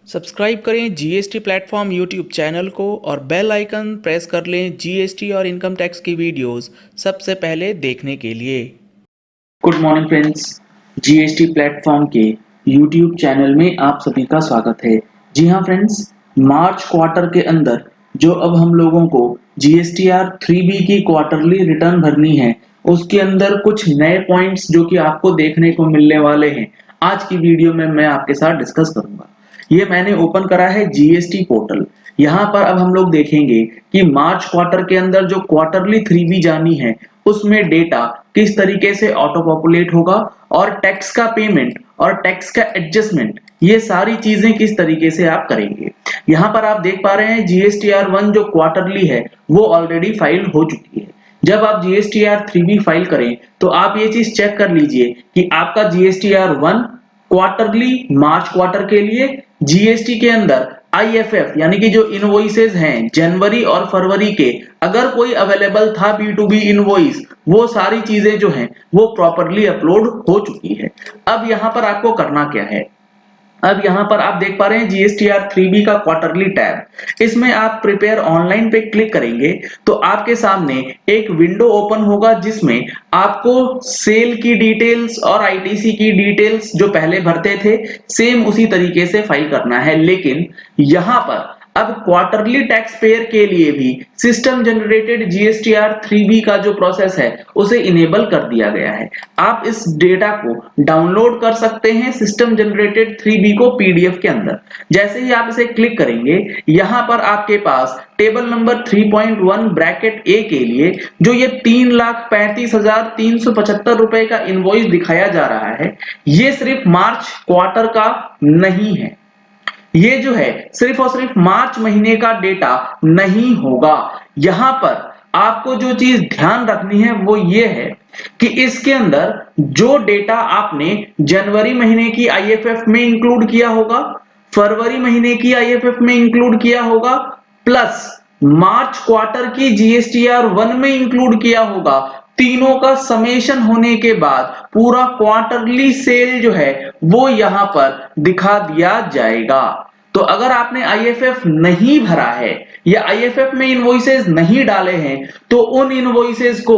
Subscribe करें GST platform YouTube channel को और बेल आइकन प्रेस कर लें जीएसटी और इनकम टैक्स की वीडियोस सबसे पहले देखने के लिए। Good morning friends, GST platform के यूट्यूब चैनल में आप सभी का स्वागत है। जी हाँ फ्रेंड्स, मार्च क्वार्टर के अंदर जो अब हम लोगों को जीएसटीआर 3B की क्वार्टरली रिटर्न भरनी है, उसके अंदर कुछ नए पॉइंट्स जो कि आपको देखने को मिलने वाले हैं, आज की वीडियो में मैं आपके साथ डिस्कस करूंगा। ये मैंने ओपन करा है जीएसटी पोर्टल। यहाँ पर अब हम लोग देखेंगे कि मार्च क्वार्टर के अंदर जो क्वार्टरली 3B जानी है, उसमें डेटा किस तरीके से ऑटो पॉपुलेट होगा और टैक्स का पेमेंट और टैक्स का एडजस्टमेंट, ये सारी चीजें किस तरीके से आप करेंगे। यहाँ पर आप देख पा रहे हैं जीएसटीआर 1 जो क्वार्टरली है वो ऑलरेडी फाइल हो चुकी है। जब आप जीएसटीआर 3B फाइल करें तो आप ये चीज चेक कर लीजिए कि आपका जीएसटीआर 1 क्वार्टरली मार्च क्वार्टर के लिए जीएसटी के अंदर आईएफएफ यानी कि जो इनवॉइसेस हैं जनवरी और फरवरी के, अगर कोई अवेलेबल था B2B इनवॉइस, वो सारी चीजें जो हैं वो प्रॉपरली अपलोड हो चुकी है। अब यहां पर आपको करना क्या है, अब यहां पर आप देख पा रहे हैं जीएसटीआर 3B का क्वार्टरली टैब। इसमें आप प्रिपेयर ऑनलाइन पे क्लिक करेंगे तो आपके सामने एक विंडो ओपन होगा जिसमें आपको सेल की डिटेल्स और आईटीसी की डिटेल्स जो पहले भरते थे सेम उसी तरीके से फाइल करना है। लेकिन यहां पर अब क्वार्टरली टैक्स पेयर के लिए भी सिस्टम जनरेटेड जीएसटीआर 3B का जो प्रोसेस है उसे इनेबल कर दिया गया है। आप इस डेटा को डाउनलोड कर सकते हैं सिस्टम जनरेटेड 3B को पीडीएफ के अंदर। जैसे ही आप इसे क्लिक करेंगे, यहां पर आपके पास टेबल नंबर 3.1 ब्रैकेट ए के लिए जो ये 3,35,375 रुपए का इनवॉइस दिखाया जा रहा है, ये सिर्फ मार्च क्वार्टर का नहीं है। ये जो है सिर्फ और सिर्फ मार्च महीने का डेटा नहीं होगा। यहां पर आपको जो चीज ध्यान रखनी है वो ये है कि इसके अंदर जो डेटा आपने जनवरी महीने की आईएफएफ में इंक्लूड किया होगा, फरवरी महीने की आईएफएफ में इंक्लूड किया होगा, प्लस मार्च क्वार्टर की जीएसटीआर 1 में इंक्लूड किया होगा, तीनों का समेशन होने के बाद पूरा क्वार्टरली सेल जो है वो यहां पर दिखा दिया जाएगा। तो अगर आपने आईएफएफ नहीं भरा है या आईएफएफ में इनवॉइसेस नहीं डाले हैं तो उन इनवॉइसेस को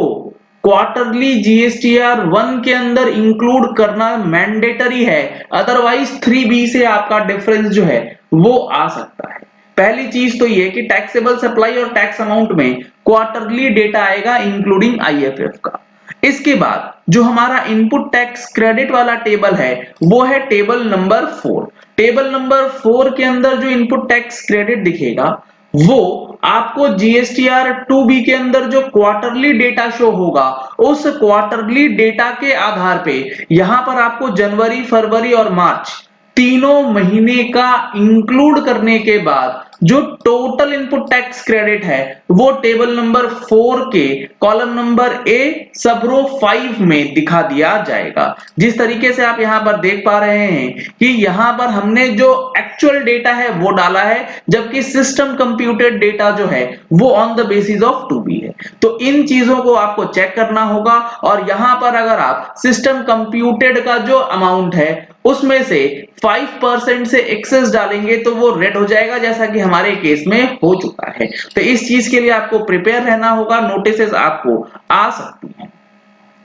क्वार्टरली जीएसटीआर 1 के अंदर इंक्लूड करना मैंडेटरी है, अदरवाइज 3B से आपका डिफरेंस जो है वो आ सकता है। पहली चीज तो ये कि टैक्सेबल सप्लाई और टैक्स अमाउंट में क्वार्टरली डेटा आएगा इंक्लूडिंग आईएफएफ का। इसके बाद जो हमारा इनपुट टैक्स क्रेडिट वाला टेबल है वो है टेबल नंबर 4। टेबल नंबर 4 के अंदर जो इनपुट टैक्स क्रेडिट दिखेगा वो आपको जीएसटीआर 2B के अंदर जो क्वार्टरली डेटा शो होगा उस क्वार्टरली डेटा के आधार पे यहां पर आपको जनवरी, फरवरी और मार्च तीनों महीने का इंक्लूड करने के बाद जो टोटल इनपुट टैक्स क्रेडिट है वो टेबल नंबर 4 के कॉलम नंबर ए सब रो 5 में दिखा दिया जाएगा। जिस तरीके से आप यहां पर देख पा रहे हैं कि यहां पर हमने जो एक्चुअल डेटा है वो डाला है, जबकि सिस्टम कंप्यूटेड डेटा जो है वो on the basis of 2B है। तो इन चीजों को आपको चेक करना होगा और यहां पर अगर आप सिस्टम कंप्यूटेड का जो अमाउंट है उसमें से 5% से एक्सेस डालेंगे तो वो रेड हो जाएगा, जैसा कि हमारे केस में हो चुका है। तो इस चीज के लिए आपको प्रिपेयर रहना होगा, नोटिसेस आपको आ सकती हैं।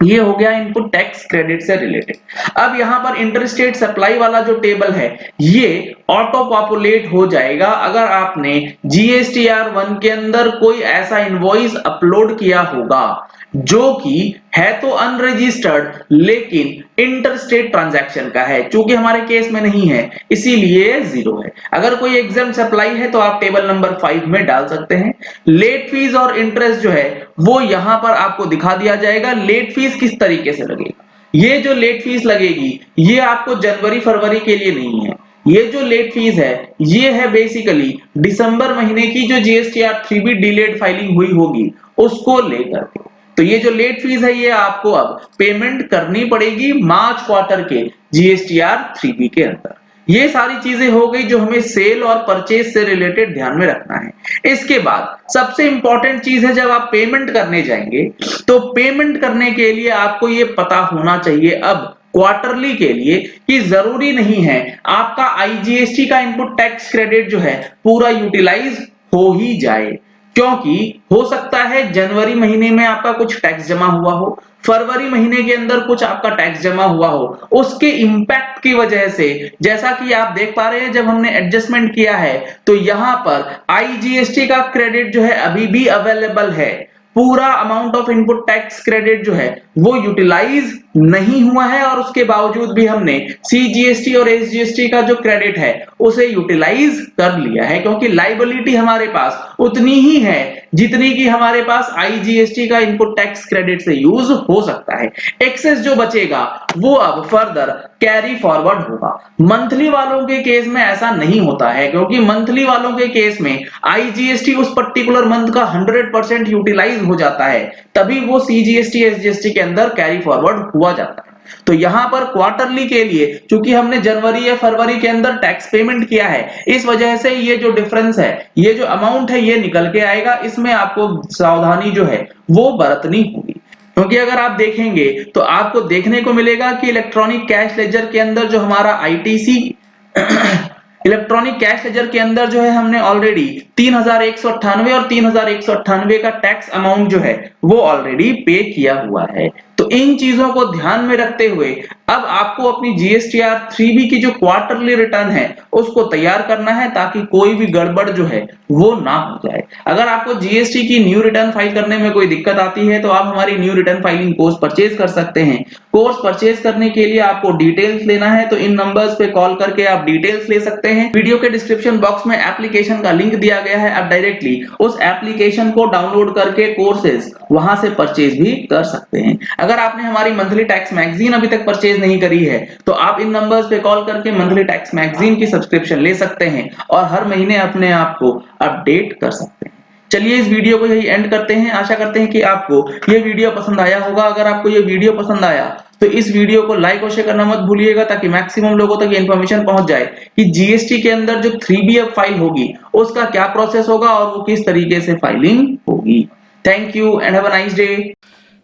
ये हो गया इनपुट टैक्स क्रेडिट से रिलेटेड। अब यहां पर इंटरस्टेट सप्लाई वाला जो टेबल है ये ऑटो पॉपुलेट हो जाएगा अगर आपने जीएसटीआर 1 के अंदर कोई ऐसा इनवॉइस अपलोड किया होगा जो कि है तो अनरजिस्टर्ड लेकिन इंटरस्टेट ट्रांजैक्शन का है। चूंकि हमारे केस में नहीं है इसीलिए 0 है। अगर कोई एग्जाम सप्लाई है तो आप टेबल नंबर 5 में डाल सकते हैं। लेट फीस और इंटरेस्ट जो है वो यहां पर आपको दिखा दिया जाएगा। लेट फीस किस तरीके से लगेगा, ये जो लेट फीस लगेगी ये आपको जनवरी फरवरी के लिए नहीं है। ये जो लेट फीस है ये है बेसिकली दिसंबर महीने की जो जीएसटीआर 3B डिलेड फाइलिंग हुई होगी उसको लेकर के। तो ये जो लेट फीस है ये आपको अब पेमेंट करनी पड़ेगी मार्च क्वार्टर के जीएसटीआर 3B के अंदर। ये सारी चीजें हो गई जो हमें सेल और परचेज से रिलेटेड ध्यान में रखना है। इसके बाद सबसे इंपॉर्टेंट चीज है, जब आप पेमेंट करने जाएंगे तो पेमेंट करने के लिए आपको ये पता होना चाहिए अब क्वार्टरली के लिए कि जरूरी नहीं है आपका आईजीएसटी का इनपुट टैक्स क्रेडिट जो है पूरा यूटिलाइज हो ही जाए, क्योंकि हो सकता है जनवरी महीने में आपका कुछ टैक्स जमा हुआ हो, फरवरी महीने के अंदर कुछ आपका टैक्स जमा हुआ हो, उसके इंपैक्ट की वजह से जैसा कि आप देख पा रहे हैं जब हमने एडजस्टमेंट किया है तो यहां पर आईजीएसटी का क्रेडिट जो है अभी भी अवेलेबल है। पूरा amount of input tax credit जो है वो यूटिलाइज नहीं हुआ है और उसके बावजूद भी हमने सीजीएसटी और एसजीएसटी का जो क्रेडिट है उसे यूटिलाइज कर लिया है, क्योंकि लायबिलिटी हमारे पास उतनी ही है जितनी की हमारे पास आईजीएसटी का इनपुट टैक्स क्रेडिट से यूज हो सकता है। एक्सेस जो बचेगा वो अब फर्दर कैरी फॉरवर्ड होगा। मंथली वालों के केस में ऐसा नहीं होता है, क्योंकि मंथली वालों के केस में आईजीएसटी उस पर्टिकुलर मंथ का 100% यूटिलाइज हो जाता है, तभी वो सीजीएसटी एसजीएसटी के अंदर कैरी फॉरवर्ड हुआ जाता है। तो यहां पर क्वार्टरली के लिए चूंकि हमने जनवरी या फरवरी के अंदर टैक्स पेमेंट किया है, इस वजह से ये जो डिफरेंस है, ये जो अमाउंट है, ये निकल के आएगा। इसमें आपको सावधानी जो है वो बरतनी होगी, क्योंकि अगर आप देखेंगे तो आपको देखने को मिलेगा कि इलेक्ट्रॉनिक कैश लेजर के अंदर जो हमारा आईटीसी इलेक्ट्रॉनिक कैश लेजर के अंदर जो है हमने ऑलरेडी 3198 और 3198 का टैक्स अमाउंट जो है वो ऑलरेडी पे किया हुआ है। तो इन चीजों को ध्यान में रखते हुए अब आपको अपनी जीएसटीआर 3बी की जो क्वार्टरली रिटर्न है उसको तैयार करना है, ताकि कोई भी गड़बड़ जो है वो ना हो जाए। अगर आपको जीएसटी की न्यू रिटर्न फाइल करने में कोई दिक्कत आती है तो आप हमारी new return filing course purchase कर सकते हैं। कोर्स परचेज करने के लिए आपको डिटेल्स लेना है तो इन नंबर्स पे कॉल करके आप डिटेल्स ले सकते हैं। वीडियो के डिस्क्रिप्शन बॉक्स में एप्लीकेशन का लिंक दिया गया है, आप डायरेक्टली उस एप्लीकेशन को डाउनलोड करके कोर्सेज वहां से परचेज भी कर सकते हैं। अगर आपने हमारी मंथली टैक्स मैगजीन अभी तक परचेज नहीं करी है तो आप इन नंबर्स पे कॉल करके मंथली टैक्स मैगजीन की सब्सक्रिप्शन ले सकते हैं और हर महीने अपने आप को अपडेट कर सकते हैं। चलिए इस वीडियो को यही एंड करते हैं। आशा करते हैं कि आपको ये वीडियो पसंद आया होगा। अगर आपको ये वीडियो पसंद आया तो इस वीडियो को लाइक और शेयर करना मत भूलिएगा, ताकि मैक्सिमम लोगों तक ये इन्फॉर्मेशन पहुंच जाए कि जीएसटी के अंदर जो 3BF फाइल होगी उसका क्या प्रोसेस होगा और वो किस तरीके से फाइलिंग होगी। Thank you and have a nice day.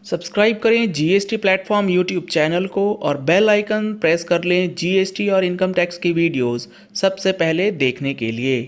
Subscribe करें जीएसटी प्लेटफॉर्म यूट्यूब चैनल को और बेल आइकन प्रेस कर लें जीएसटी और इनकम टैक्स की वीडियोस सबसे पहले देखने के लिए।